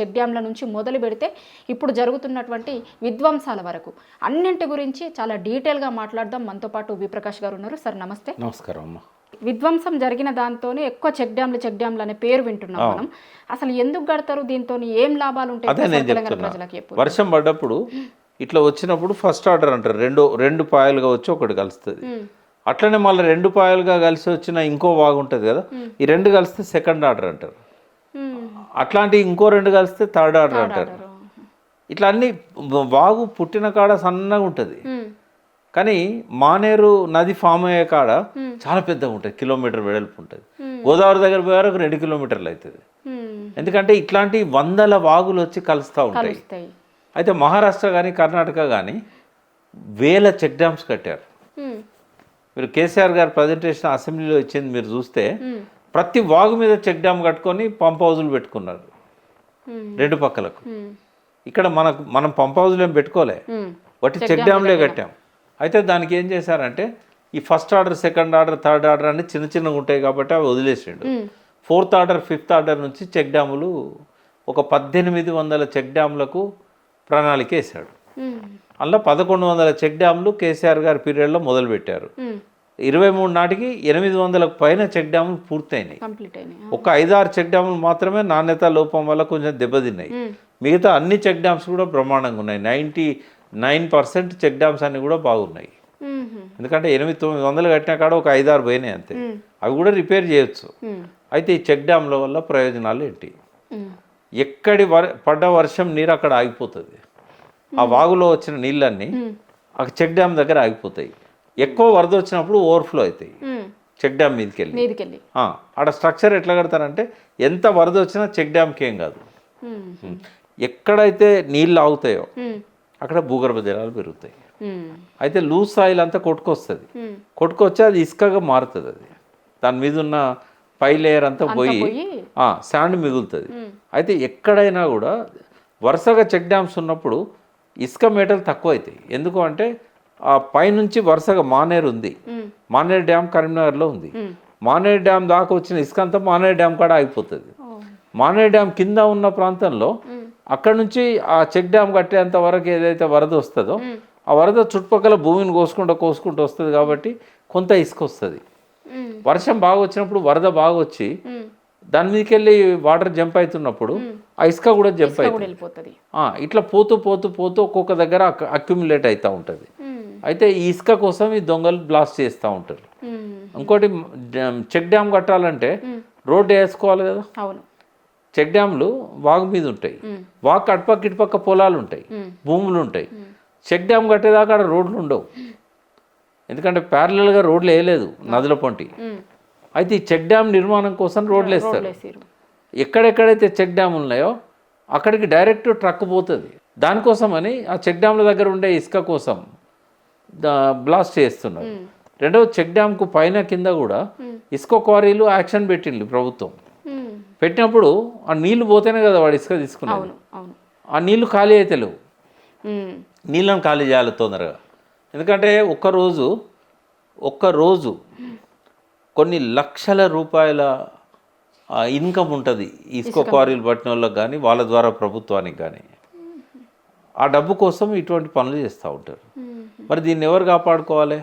Check డ్యాంల నుంచి మొదలు పెడితే ఇప్పుడు జరుగుతున్నటువంటి విధ్వంసాల వరకు అన్నింటి గురించి చాలా డీటెయిల్గా మాట్లాడదాం. మనతో పాటు విప్రకాష్ గారు ఉన్నారు. సార్ నమస్తే. నమస్కారం అమ్మ. విధ్వంసం జరిగిన దాంతోనే ఎక్కువ చెక్ డ్యాంలు అనే పేరు వింటున్నాం మనం. అసలు ఎందుకు కడతారు, దీంతో ఏం లాభాలు ఉంటాయి తెలంగాణ ప్రజలకి? వర్షం పడ్డప్పుడు ఇట్లా వచ్చినప్పుడు ఫస్ట్ ఆర్డర్ అంటారు, రెండు పాయలుగా వచ్చి ఒకటి కలుస్తుంది. అట్లనే మళ్ళీ రెండు పాయలుగా కలిసి వచ్చిన ఇంకో వాగు ఉంటుంది కదా, ఈ రెండు కలిస్తే సెకండ్ ఆర్డర్ అంటారు. అట్లాంటి ఇంకో రెండు కలిస్తే థర్డ్ ఆర్డర్ అంటారు. ఇట్లా అన్ని వాగు పుట్టిన కాడ సన్నగా ఉంటుంది, కానీ మానేరు నది ఫామ్ అయ్యే కాడ చాలా పెద్దగా ఉంటుంది, కిలోమీటర్ వెడల్పు ఉంటుంది. గోదావరి దగ్గర పోయే వరకు 2 కిలోమీటర్లు అవుతుంది. ఎందుకంటే ఇట్లాంటి వందల వాగులు వచ్చి కలుస్తూ ఉంటాయి. అయితే మహారాష్ట్ర కానీ కర్ణాటక కానీ వేల చెక్ డ్యామ్స్ కట్టారు. మీరు కేసీఆర్ గారు ప్రజెంటేషన్ అసెంబ్లీలో ఇచ్చింది మీరు చూస్తే ప్రతి వాగు మీద చెక్ డ్యామ్ కట్టుకొని పంప్ హౌజులు పెట్టుకున్నారు రెండు పక్కలకు. ఇక్కడ మనం పంప్ హౌజులు ఏం పెట్టుకోలే, వాటి చెక్ డ్యామ్లే కట్టాం. అయితే దానికి ఏం చేశారంటే ఈ first order, second order, third order అన్ని చిన్న చిన్నగా ఉంటాయి కాబట్టి అవి వదిలేసిండు. 4th ఆర్డర్, 5th ఆర్డర్ నుంచి చెక్ డ్యాములు ఒక 1800 చెక్ డ్యాములకు ప్రణాళిక వేశాడు. అలా 1100 చెక్ డ్యాములు కేసీఆర్ గారి పీరియడ్లో మొదలుపెట్టారు. 23 నాటికి 800లకు పైన చెక్ డ్యాములు పూర్తయినాయి. ఒక 5-6 చెక్ డ్యాములు మాత్రమే నాణ్యత లోపం వల్ల కొంచెం దెబ్బతిన్నాయి. మిగతా అన్ని చెక్ డ్యామ్స్ కూడా బ్రహ్మాండంగా ఉన్నాయి. 99% చెక్ డ్యామ్స్ అన్ని కూడా బాగున్నాయి. ఎందుకంటే 800-900 కట్టిన కాడ ఒక 5-6 పోయినాయి అంతే. అవి కూడా రిపేర్ చేయొచ్చు. అయితే ఈ చెక్ డ్యామ్ల వల్ల ప్రయోజనాలు ఏంటి? ఎక్కడి పడ్డ వర్షం నీరు అక్కడ ఆగిపోతుంది. ఆ వాగులో వచ్చిన నీళ్ళన్నీ ఆ చెక్ డ్యామ్ దగ్గర ఆగిపోతాయి. ఎక్కువ వరద వచ్చినప్పుడు ఓవర్ఫ్లో అవుతాయి చెక్ డ్యామ్ మీదకి వెళ్ళి. ఆడ స్ట్రక్చర్ ఎట్లా కడతారంటే ఎంత వరద వచ్చినా చెక్ డ్యామ్కి ఏం కాదు. ఎక్కడైతే నీళ్ళు ఆగుతాయో అక్కడ భూగర్భ జలాలు పెరుగుతాయి. అయితే లూజ్ సాయిల్ అంతా కొట్టుకొస్తుంది. కొట్టుకొచ్చి అది ఇసుకగా మారుతుంది. అది దాని మీద ఉన్న పై లేయర్ అంతా పోయి శాండ్ మిగులుతుంది. అయితే ఎక్కడైనా కూడా వరుసగా చెక్ డ్యామ్స్ ఉన్నప్పుడు ఇసుక మేటలు తక్కువ అవుతాయి. ఎందుకు అంటే ఆ పైనుంచి వరుసగా మానేరు ఉంది. మానేరు డ్యామ్ కరీంనగర్లో ఉంది. మానేరు డ్యామ్ దాకా వచ్చిన ఇసుక అంతా మానేరు డ్యామ్ కాడ ఆగిపోతుంది. మానేరు డ్యామ్ కింద ఉన్న ప్రాంతంలో అక్కడ నుంచి ఆ చెక్ డ్యామ్ కట్టేంత వరకు ఏదైతే వరద వస్తుందో ఆ వరద చుట్టుపక్కల భూమిని కోసుకుంటూ వస్తుంది కాబట్టి కొంత ఇసుక వస్తుంది. వర్షం బాగా వచ్చినప్పుడు వరద బాగా వచ్చి దాని మీదకి వెళ్ళి వాటర్ జంప్ అవుతున్నప్పుడు ఆ ఇసుక కూడా జంప్ అయిపోతుంది. ఇట్లా పోతూ ఒక్కొక్క దగ్గర అక్యుములేట్ అవుతూ ఉంటుంది. అయితే ఈ ఇసుక కోసం ఈ దొంగలు బ్లాస్ట్ చేస్తూ ఉంటారు. ఇంకోటి చెక్ డ్యామ్ కట్టాలంటే రోడ్డు వేసుకోవాలి కదా. చెక్ డ్యామ్లు వాగు మీద ఉంటాయి. వాగు అటుపక్క ఇటుపక్క పొలాలు ఉంటాయి, భూములు ఉంటాయి. చెక్ డ్యామ్ కట్టేదాకా అక్కడ రోడ్లు ఉండవు. ఎందుకంటే ప్యారలల్గా రోడ్లు వేయలేదు నదుల పొంటి. అయితే ఈ చెక్ డ్యామ్ నిర్మాణం కోసం రోడ్లు వేస్తారు. ఎక్కడెక్కడైతే చెక్ డ్యామ్ ఉన్నాయో అక్కడికి డైరెక్ట్ ట్రక్ పోతుంది. దానికోసమని ఆ చెక్ డ్యామ్ల దగ్గర ఉండే ఇసుక కోసం బ్లాస్ట్ చేస్తున్నారు. రెండవ చెక్ డ్యామ్కు పైన కింద కూడా ఇసుక క్వారీలు యాక్షన్ పెట్టింది ప్రభుత్వం. పెట్టినప్పుడు ఆ నీళ్లు పోతేనే కదా వాడు ఇసుక తీసుకున్నాడు. ఆ నీళ్లు ఖాళీ అయితే లేవు. నీళ్ళను ఖాళీ చేయాలి తొందరగా. ఎందుకంటే ఒక్కరోజు కొన్ని లక్షల రూపాయల ఇన్కమ్ ఉంటుంది ఇసుక క్వారీలు పట్టిన వాళ్ళకి కానీ వాళ్ళ ద్వారా ప్రభుత్వానికి కానీ. ఆ డబ్బు కోసం ఇటువంటి పనులు చేస్తూ ఉంటారు. మరి దీన్ని ఎవరు కాపాడుకోవాలి?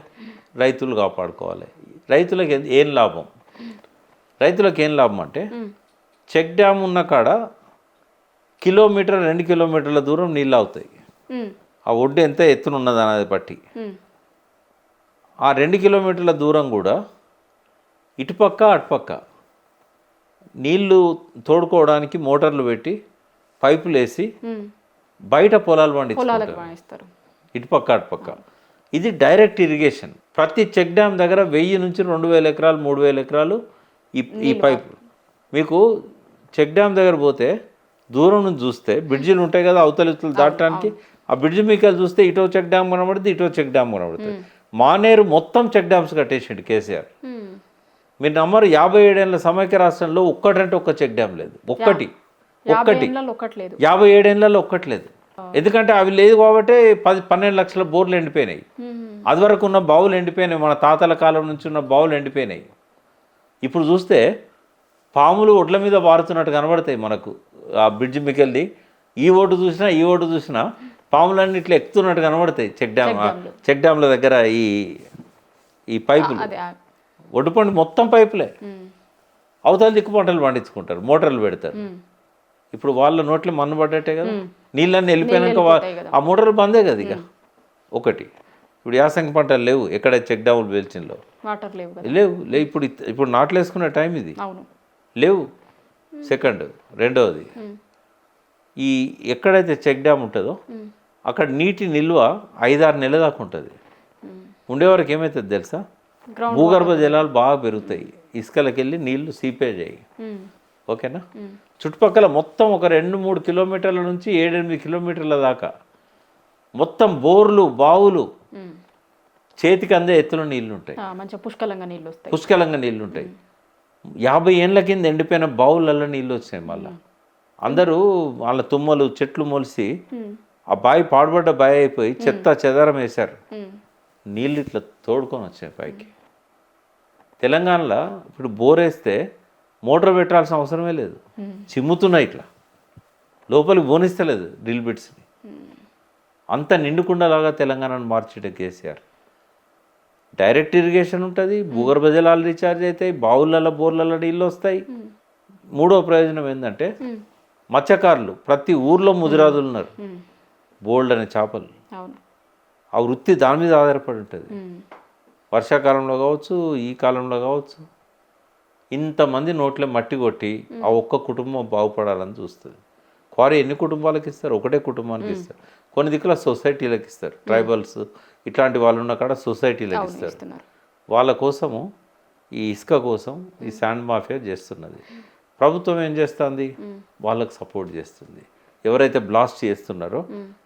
రైతులు కాపాడుకోవాలి. రైతులకు ఏం లాభం? రైతులకు ఏం లాభం అంటే చెక్ డ్యామ్ ఉన్న కాడ 1-2 కిలోమీటర్ల దూరం నీళ్ళు అవుతాయి. ఆ ఒడ్డు ఎంత ఎత్తున ఉన్నది అనేది బట్టి ఆ 2 కిలోమీటర్ల దూరం కూడా ఇటుపక్క అటుపక్క నీళ్లు తోడుకోవడానికి మోటార్లు పెట్టి పైపులు వేసి బయట పొలాలు పండిస్తారు ఇటుపక్క అటుపక్క. ఇది డైరెక్ట్ ఇరిగేషన్. ప్రతి చెక్ డ్యామ్ దగ్గర 1000 నుంచి 2000 ఎకరాలు 3000 ఎకరాలు ఈ పైపు. మీకు చెక్ డ్యామ్ దగ్గర పోతే దూరం నుంచి చూస్తే బ్రిడ్జిలు ఉంటాయి కదా అవతల దాటడానికి. ఆ బ్రిడ్జి మీకు చూస్తే ఇటో చెక్ డ్యామ్ కనబడుతుంది, ఇటో చెక్ డ్యామ్ కనబడుతుంది. మానేరు మొత్తం చెక్ డ్యామ్స్ కట్టేసిండు కేసీఆర్. మీరు నమ్మరు, 57 ఏళ్ళ సమైక్య రాష్ట్రంలో ఒక్కటంటే ఒక్క చెక్ డ్యామ్ లేదు. ఒక్కటి 57 ఏళ్ళలో ఒక్కట్లేదు. ఎందుకంటే అవి లేదు కాబట్టి 12 లక్షల బోర్లు ఎండిపోయినాయి. అది వరకు ఉన్న బావులు ఎండిపోయినాయి. మన తాతల కాలం నుంచి ఉన్న బావులు ఎండిపోయినాయి. ఇప్పుడు చూస్తే పాములు ఒడ్ల మీద వారుతున్నట్టు కనబడతాయి మనకు ఆ బ్రిడ్జ్ మికెళ్ళి ఈ ఓటు చూసినా పాములన్నీ ఇట్లా ఎక్కుతున్నట్టు కనబడతాయి చెక్ డ్యామ్ల దగ్గర ఈ పైపులు అదే ఒడ్డుపండి మొత్తం పైపులే. అవతల దిక్కు పంటలు పండించుకుంటారు, మోటార్లు పెడతారు. ఇప్పుడు వాళ్ళ నోట్లో మన్ను పడ్డట్టే కదా, నీళ్ళన్నీ వెళ్ళిపోయాక ఆ మోటార్లు బందే కదా ఇక. ఒకటి ఇప్పుడు యాసంగి పంటలు లేవు ఎక్కడ చెక్ డ్యాములు పేల్చినలో, వాటర్ లేవు లేవు. ఇప్పుడు నాట్లు వేసుకునే టైం ఇది, లేవు. సెకండ్, రెండవది ఈ ఎక్కడైతే చెక్ డ్యామ్ ఉంటుందో అక్కడ నీటి నిల్వ 5-6 నెలల దాకా ఉంటుంది. ఉండేవారికి ఏమవుతుంది తెలుసా, భూగర్భ జలాలు బాగా పెరుగుతాయి, ఇసుకలకి వెళ్ళి నీళ్లు సీపేజ్ అయ్యి. ఓకేనా, చుట్టుపక్కల మొత్తం ఒక 2-3 కిలోమీటర్ల నుంచి 7-8 కిలోమీటర్ల దాకా మొత్తం బోర్లు, బావులు, చేతికి అందే ఎత్తులో నీళ్లు ఉంటాయి, పుష్కలంగా నీళ్లు ఉంటాయి. 50 ఏళ్ళ కింద ఎండిపోయిన బావులలో నీళ్ళు వచ్చినాయి. మళ్ళీ అందరూ వాళ్ళ తుమ్మలు చెట్లు మొలిసి ఆ బావి పాడుబడ్డ బావి అయిపోయి చెత్త చెదారం వేశారు, నీళ్ళు ఇట్లా తోడుకొని వచ్చాయి పైకి. తెలంగాణలో ఇప్పుడు బోరేస్తే మోటార్ పెట్టాల్సిన అవసరమే లేదు, చిమ్ముతున్నాయి ఇట్లా, లోపలికి బోనిస్తలేదు డ్రిల్ బిట్స్ని. అంత నిండుకుండలాగా తెలంగాణను మార్చేట కేసీఆర్. డైరెక్ట్ ఇరిగేషన్ ఉంటుంది, భూగర్భ జలాలు రీఛార్జ్ అవుతాయి, బావులలో బోర్లలో నీళ్ళు వస్తాయి. మూడో ప్రయోజనం ఏంటంటే మత్స్యకారులు ప్రతి ఊర్లో ముదిరాజులు ఉన్నారు, బోల్డ్ అనే చేపలు. ఆ వృత్తి దాని మీద ఆధారపడి ఉంటుంది. వర్షాకాలంలో కావచ్చు, ఈ కాలంలో కావచ్చు, ఇంతమంది నోట్లే మట్టి కొట్టి ఆ ఒక్క కుటుంబం బాగుపడాలని చూస్తుంది. క్వారీ ఎన్ని కుటుంబాలకు ఇస్తారు, ఒకటే కుటుంబానికి ఇస్తారు. కొన్ని దిక్కుల సొసైటీలకు ఇస్తారు, ట్రైబల్స్ ఇట్లాంటి వాళ్ళు ఉన్న కాడ సొసైటీలకు ఇస్తారు. వాళ్ళ కోసము ఈ ఇసుక కోసం ఈ శాండ్ మాఫియా చేస్తున్నది. ప్రభుత్వం ఏం చేస్తుంది, వాళ్ళకు సపోర్ట్ చేస్తుంది. ఎవరైతే బ్లాస్ట్ చేస్తున్నారో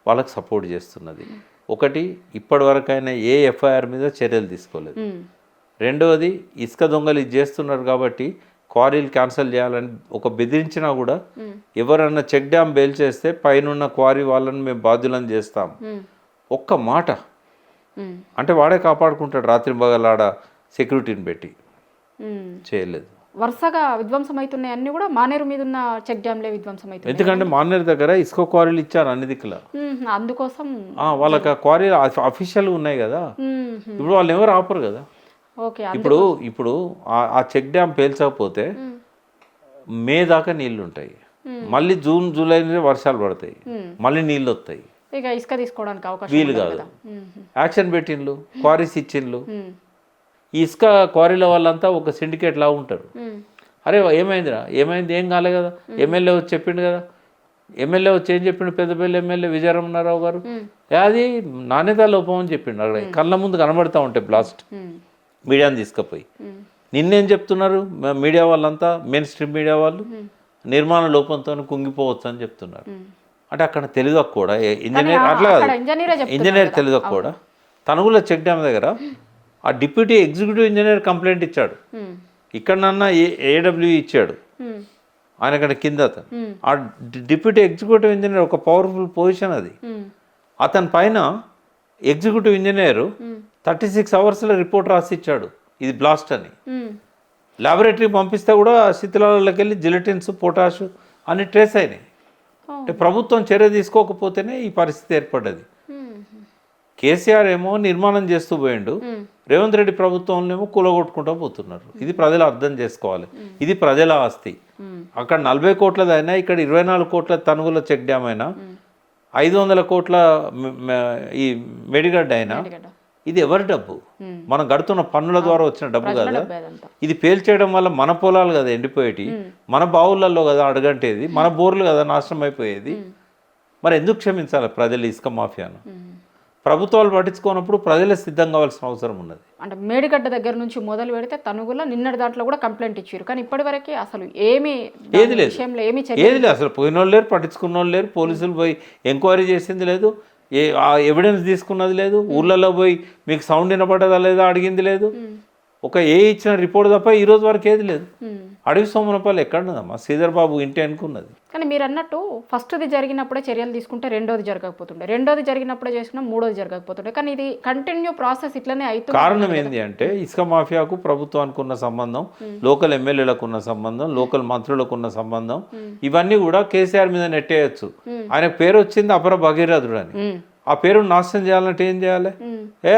వాళ్ళకి సపోర్ట్ చేస్తున్నది. ఒకటి, ఇప్పటి వరకైనా ఏ ఎఫ్ఐఆర్ మీద చర్యలు తీసుకోలేదు. రెండవది, ఇసుక దొంగలు ఇది చేస్తున్నారు కాబట్టి క్వారీలు క్యాన్సిల్ చేయాలని ఒక బెదిరించినా కూడా ఎవరన్నా చెక్ డ్యామ్ బెయిల్ చేస్తే పైన క్వారీ వాళ్ళని మేము బాధ్యులను చేస్తాం ఒక్క మాట అంటే వాడే కాపాడుకుంటాడు. రాత్రి పగలాడ సెక్యూరిటీని పెట్టి చేయలేదు. వరుసగా విధ్వంసం అవుతున్నాయి అన్ని కూడా మానేరు మీద ఉన్న చెక్ డ్యామ్లే విధ్వంసం అవుతున్నాయి. ఎందుకంటే మానేరు దగ్గర ఇసుక క్వారీలు ఇచ్చారు అన్ని దిక్కుల, అందుకోసం వాళ్ళకి ఆ క్వారీలు అఫీషియల్గా ఉన్నాయి కదా. ఇప్పుడు వాళ్ళు ఎవరు ఆపరు కదా. ఇప్పుడు ఆ చెక్ డ్యామ్ పేల్చకపోతే మే దాకా నీళ్లు ఉంటాయి, మళ్ళీ జూన్ జూలై వర్షాలు పడతాయి, మళ్ళీ నీళ్ళు వస్తాయి, ఇక ఇసుక తీసుకోవడానికి అవకాశం వీలు కాదు. యాక్షన్ పెట్టిండ్లు, క్వారీస్ ఇచ్చిండ్లు. ఈ ఇసుక క్వారీల వాళ్ళంతా ఒక సిండికేట్ లా ఉంటారు. అరే ఏమైందిరా, ఏమైంది, ఏం కాలే కదా, ఎమ్మెల్యే వచ్చి చెప్పిండు కదా. ఎమ్మెల్యే వచ్చి ఏం చెప్పిండు, పెద్దపల్లి ఎమ్మెల్యే విజయరమణారావు గారు, అది నాణ్యత లోపం అని చెప్పిండు. అక్కడ కళ్ళ ముందు కనబడతా ఉంటాయి బ్లాస్ట్, మీడియాని తీసుకుపోయి. నిన్నేం చెప్తున్నారు మీడియా వాళ్ళంతా, మెయిన్ స్ట్రీమ్ మీడియా వాళ్ళు, నిర్మాణ లోపంతో కుంగిపోవచ్చు అని చెప్తున్నారు. అంటే అక్కడ తెలియదు కూడా ఇంజనీర్, అట్లా కాదు, ఇంజనీర్ తెలియదు కూడా. తనుగుల చెక్ డ్యామ్ దగ్గర ఆ డిప్యూటీ ఎగ్జిక్యూటివ్ ఇంజనీర్ కంప్లైంట్ ఇచ్చాడు, ఇక్కడన్నా ఏడబ్ల్యూ ఇచ్చాడు ఆయన కంటే కింద అతను. ఆ డిప్యూటీ ఎగ్జిక్యూటివ్ ఇంజనీర్ ఒక పవర్ఫుల్ పొజిషన్ అది. అతని పైన ఎగ్జిక్యూటివ్ ఇంజనీరు 36 అవర్స్లో రిపోర్ట్ రాసి ఇచ్చాడు ఇది బ్లాస్ట్ అని. ల్యాబొరేటరీ పంపిస్తే కూడా శిథిలాలకి వెళ్ళి జిలెటిన్స్, పొటాష్ అన్ని ట్రేస్ అయినాయి. అంటే ప్రభుత్వం చర్య తీసుకోకపోతేనే ఈ పరిస్థితి ఏర్పడ్డది. కేసీఆర్ ఏమో నిర్మాణం చేస్తూ పోయిండు, రేవంత్ రెడ్డి ప్రభుత్వంలో ఏమో కూలగొట్టుకుంటూ పోతున్నారు. ఇది ప్రజలు అర్థం చేసుకోవాలి, ఇది ప్రజల ఆస్తి. అక్కడ 40 కోట్లదైనా ఇక్కడ 24 కోట్ల తనుగుల చెక్ డ్యామ్ అయినా 500 కోట్ల ఈ మెడిగడ్డ అయినా ఇది ఎవరి డబ్బు? మనం గడుతున్న పన్నుల ద్వారా వచ్చిన డబ్బు కదా. ఇది పేల్చేయడం వల్ల మన పొలాలు కదా ఎండిపోయేటి, మన బావులలో కదా అడగంటేది, మన బోర్లు కదా నాశనం అయిపోయేది. మరి ఎందుకు క్షమించాలి ప్రజలు ఇసుక మాఫియాను? ప్రభుత్వాలు పట్టించుకోనప్పుడు ప్రజలే సిద్ధం కావాల్సిన అవసరం ఉన్నది. అంటే మేడిగడ్డ దగ్గర నుంచి మొదలు పెడితే తనుగుల నిన్నటి దాంట్లో కూడా కంప్లైంట్ ఇచ్చారు, కానీ ఇప్పటివరకే అసలు ఏది లేదు, అసలు పోయిన వాళ్ళు లేరు, పట్టించుకున్న వాళ్ళు లేరు, పోలీసులు పోయి ఎంక్వైరీ చేసింది లేదు, ఎవిడెన్స్ తీసుకున్నది లేదు, ఊళ్ళల్లో పోయి మీకు సౌండ్ వినపడ్డదా లేదా అడిగింది లేదు. ఒక ఏ ఇచ్చిన రిపోర్ట్ తప్ప ఈ రోజు వరకు ఏది లేదు. అడవి సోమనపల్లి ఎక్కడ ఉన్నదమ్మా? శ్రీధర్ బాబు ఇంటి అనుకున్నది. కానీ మీరు అన్నట్టు ఫస్ట్ది జరిగినప్పుడే చర్యలు తీసుకుంటే రెండోది జరగకపోతుండే, రెండోది జరిగినప్పుడే చేసుకున్నా మూడోది జరగకపోతుండే. కానీ ఇది కంటిన్యూ ప్రాసెస్ ఇట్లనే అవుతుంది. కారణం ఏంటి అంటే ఇసుక మాఫియాకు ప్రభుత్వానికి ఉన్న సంబంధం, లోకల్ ఎమ్మెల్యేలకు ఉన్న సంబంధం, లోకల్ మంత్రులకు ఉన్న సంబంధం, ఇవన్నీ కూడా కేసీఆర్ మీద నెట్టేయచ్చు. ఆయన పేరు వచ్చింది అపర భగీరథుడు అని. ఆ పేరు నాశనం చేయాలంటే ఏం చేయాలి?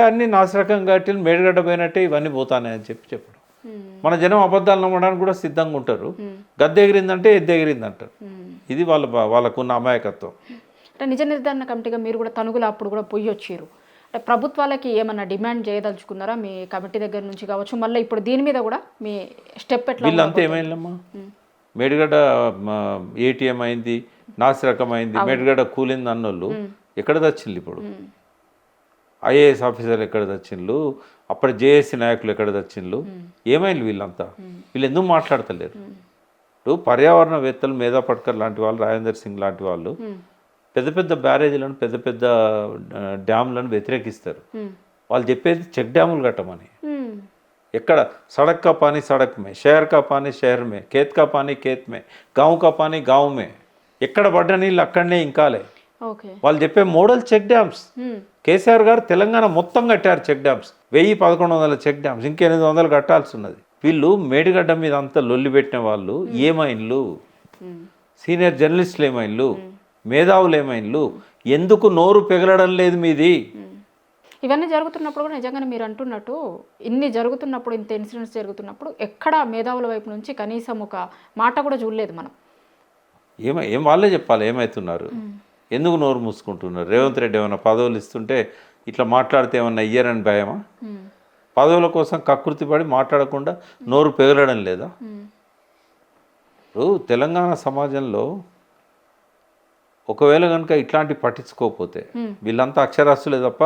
అన్ని నాశరకం కట్టి మేడగడ్డ పోయినట్టే ఇవన్నీ పోతానే అని చెప్పడం. మన జనం అబద్ధాలు నమ్మడానికి కూడా సిద్ధంగా ఉంటారు. గద్దె ఎగిరిందంటే ఎద్దు ఎగిరిందంటారు. ఇది వాళ్ళకున్న అమాయకత్వం. అంటే నిజ నిర్ధారణ కమిటీగా మీరు కూడా తనుగులు అప్పుడు కూడా పొయ్యి వచ్చారు. అంటే ప్రభుత్వాలకి ఏమన్నా డిమాండ్ చేయదలుచుకున్నారా మీ కమిటీ దగ్గర నుంచి కావచ్చు? మళ్ళీ ఇప్పుడు దీని మీద కూడా మీ స్టెప్ ఎట్లా? వీళ్ళంతా ఏమైందమ్మా? మేడిగడ్డ ఏటీఎం అయింది, నాసిరకం అయింది, మేడిగడ్డ కూలింది అన్నోళ్ళు ఎక్కడ తెచ్చిండ్రు? ఇప్పుడు ఐఏఎస్ ఆఫీసర్లు ఎక్కడ తెచ్చిండ్రు? అప్పటి జేఏసీ నాయకులు ఎక్కడ తెచ్చిండ్రు? ఏమైంది వీళ్ళంతా? వీళ్ళు ఎందుకు మాట్లాడతలేరు? ఇప్పుడు పర్యావరణవేత్తలు, మేధా పట్కర్ లాంటి వాళ్ళు, రాజేందర్ సింగ్ లాంటి వాళ్ళు పెద్ద పెద్ద బ్యారేజీలను, పెద్ద పెద్ద డ్యాములను వ్యతిరేకిస్తారు. వాళ్ళు చెప్పేది చెక్ డ్యాములు కట్టమని. ఎక్కడ సడక్ కా పానీ సడక్ మే, షహర్ కా పానీ షహర్ మే, ఖేత్ కా పానీ ఖేత్ మే, గాँव కా పానీ గాँव మే. ఎక్కడ పడ్డ నీళ్ళు అక్కడనే ఇంకాలే. వాళ్ళు చెప్పే మోడల్ చెక్ డ్యామ్స్. కేసీఆర్ గారు తెలంగాణ మొత్తం కట్టారు చెక్ డ్యామ్స్. 1000-1100 చెక్ డ్యామ్స్, ఇంకా 800 కట్టాల్సి ఉన్నది. వీళ్ళు మేడిగడ్డ మీద అంతా లొల్లి పెట్టిన వాళ్ళు ఏమైండ్లు? సీనియర్ జర్నలిస్టులు ఏమైండ్లు? మేధావులు ఏమైండ్లు? ఎందుకు నోరు పెగలడం లేదు మీది? ఇవన్నీ జరుగుతున్నప్పుడు కూడా నిజంగానే మీరు అంటున్నట్టు ఇన్ని జరుగుతున్నప్పుడు, ఇంత ఇన్సిడెంట్స్ జరుగుతున్నప్పుడు ఎక్కడ మేధావుల వైపు నుంచి కనీసం ఒక మాట కూడా చూడలేదు మనం. ఏం వాళ్ళే చెప్పాలి ఏమవుతున్నారు, ఎందుకు నోరు మూసుకుంటున్నారు? రేవంత్ రెడ్డి ఏమైనా పదవులు ఇస్తుంటే ఇట్లా మాట్లాడితే ఏమన్నా ఇయ్యరని భయమా? పదవుల కోసం కకృతి పడి మాట్లాడకుండా నోరు పెగలడం లేదా? ఇప్పుడు తెలంగాణ సమాజంలో ఒకవేళ కనుక ఇట్లాంటి పట్టించుకోకపోతే వీళ్ళంతా అక్షరాస్యులే తప్ప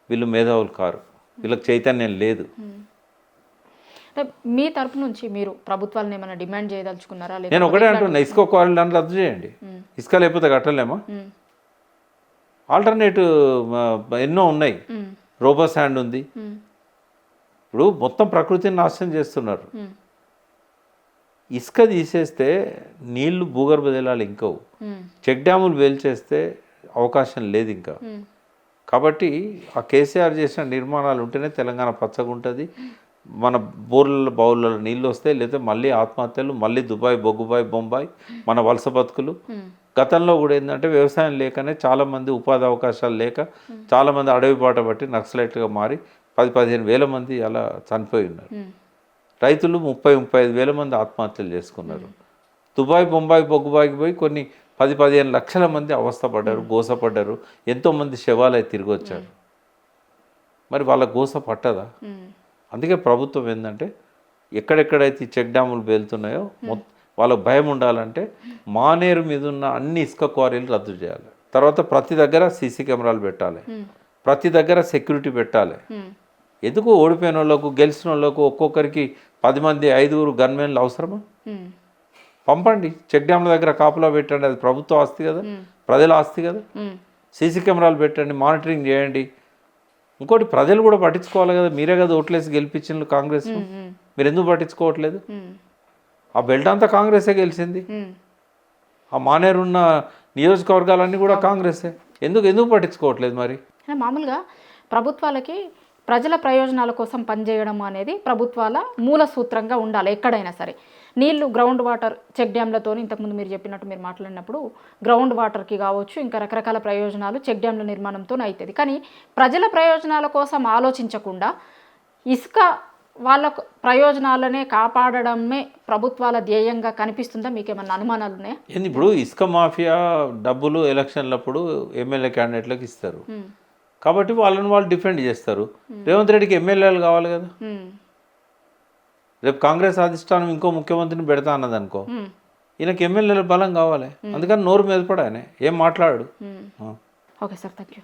వీళ్ళు మేధావులు కారు. వీళ్ళకి చైతన్యం లేదు. మీ తరపు నుంచి మీరు ప్రభుత్వాలను ఏమైనా డిమాండ్ చేయదలుచుకున్నారా? నేను ఒకటే అంటున్నా, ఇసుక క్వారీలను రద్దు చేయండి. ఇసుక లేకపోతే కట్టలేమా? ఆల్టర్నేటివ్ ఎన్నో ఉన్నాయి. రోబో శాండ్ ఉంది. ఇప్పుడు మొత్తం ప్రకృతిని నాశనం చేస్తున్నారు. ఇసుక తీసేస్తే నీళ్లు భూగర్భ జలాలు ఇంకవు. చెక్ డ్యాములు వేల్చేస్తే అవకాశం లేదు ఇంకా. కాబట్టి ఆ కేసీఆర్ చేసిన నిర్మాణాలు ఉంటేనే తెలంగాణ పచ్చగా ఉంటుంది. మన బోర్ల బౌళ్ళలో నీళ్ళు వస్తాయి. లేదా మళ్ళీ ఆత్మహత్యలు, మళ్ళీ దుబాయ్, బొగ్గుబాయ్, బొంబాయి, మన వలస బతుకులు. గతంలో కూడా ఏంటంటే వ్యవసాయం లేకనే చాలామంది ఉపాధి అవకాశాలు లేక చాలామంది అడవి బాట బట్టి నక్సలైట్గా మారి 10-15 వేల మంది అలా చనిపోయి ఉన్నారు. రైతులు 30-35 వేల మంది ఆత్మహత్యలు చేసుకున్నారు. దుబాయ్, బొంబాయి, బొగ్గుబాయికి పోయి కొన్ని 10-15 లక్షల మంది అవస్థపడ్డారు, గోసపడ్డారు. ఎంతోమంది శవాలై తిరిగి వచ్చారు. మరి వాళ్ళ గోస పట్టదా? అందుకే ప్రభుత్వం ఏంటంటే ఎక్కడెక్కడైతే చెక్ డ్యాములు పేలుతున్నాయో వాళ్ళకు భయం ఉండాలంటే మానేరు మీద ఉన్న అన్ని ఇసుక క్వారీలు రద్దు చేయాలి. తర్వాత ప్రతి దగ్గర సీసీ కెమెరాలు పెట్టాలి. ప్రతి దగ్గర సెక్యూరిటీ పెట్టాలి. ఎందుకు ఓడిపోయిన వాళ్ళకు, గెలిచిన వాళ్ళకు ఒక్కొక్కరికి 10 మంది 5 గన్మెన్లు అవసరమా? పంపండి, చెక్ డ్యామ్ల దగ్గర కాపులా పెట్టండి. అది ప్రభుత్వ ఆస్తి కదా, ప్రజల ఆస్తి కదా. సీసీ కెమెరాలు పెట్టండి, మానిటరింగ్ చేయండి. ఇంకోటి ప్రజలు కూడా పట్టించుకోవాలి కదా. మీరే కదా ఓట్లేసి గెలిపించిన కాంగ్రెస్, మీరు ఎందుకు పట్టించుకోవట్లేదు? ఆ బెల్ట్ అంతా కాంగ్రెసే గెలిచింది. ఆ మానేరున్న నియోజకవర్గాలన్నీ కూడా కాంగ్రెసే. ఎందుకు పట్టించుకోవట్లేదు మరి? మామూలుగా ప్రభుత్వాలకి ప్రజల ప్రయోజనాల కోసం పనిచేయడం అనేది ప్రభుత్వాల మూల సూత్రంగా ఉండాలి ఎక్కడైనా సరే. నీళ్లు, గ్రౌండ్ వాటర్, చెక్ డ్యామ్లతో ఇంతకుముందు మీరు చెప్పినట్టు మీరు మాట్లాడినప్పుడు గ్రౌండ్ వాటర్కి కావచ్చు, ఇంకా రకరకాల ప్రయోజనాలు చెక్ డ్యామ్ల నిర్మాణంతో అవుతుంది. కానీ ప్రజల ప్రయోజనాల కోసం ఆలోచించకుండా ఇసుక వాళ్ళ ప్రయోజనాలనే కాపాడడమే ప్రభుత్వాల ధ్యేయంగా కనిపిస్తుందా? మీకేమన్నా అనుమానాలు ఉన్నాయా? ఇప్పుడు ఇసుక మాఫియా డబ్బులు ఎలక్షన్లప్పుడు ఎమ్మెల్యే క్యాండిడేట్లకు ఇస్తారు కాబట్టి వాళ్ళని వాళ్ళు డిఫెండ్ చేస్తారు. రేవంత్ రెడ్డికి ఎమ్మెల్యేలు కావాలి కదా. రేపు కాంగ్రెస్ అధిష్టానం ఇంకో ముఖ్యమంత్రిని పెడతా అన్నది అనుకో, ఈయనకి ఎమ్మెల్యేల బలం కావాలి. అందుకని నోరు మీద పడాయనే ఏం మాట్లాడు. Okay sir, thank you.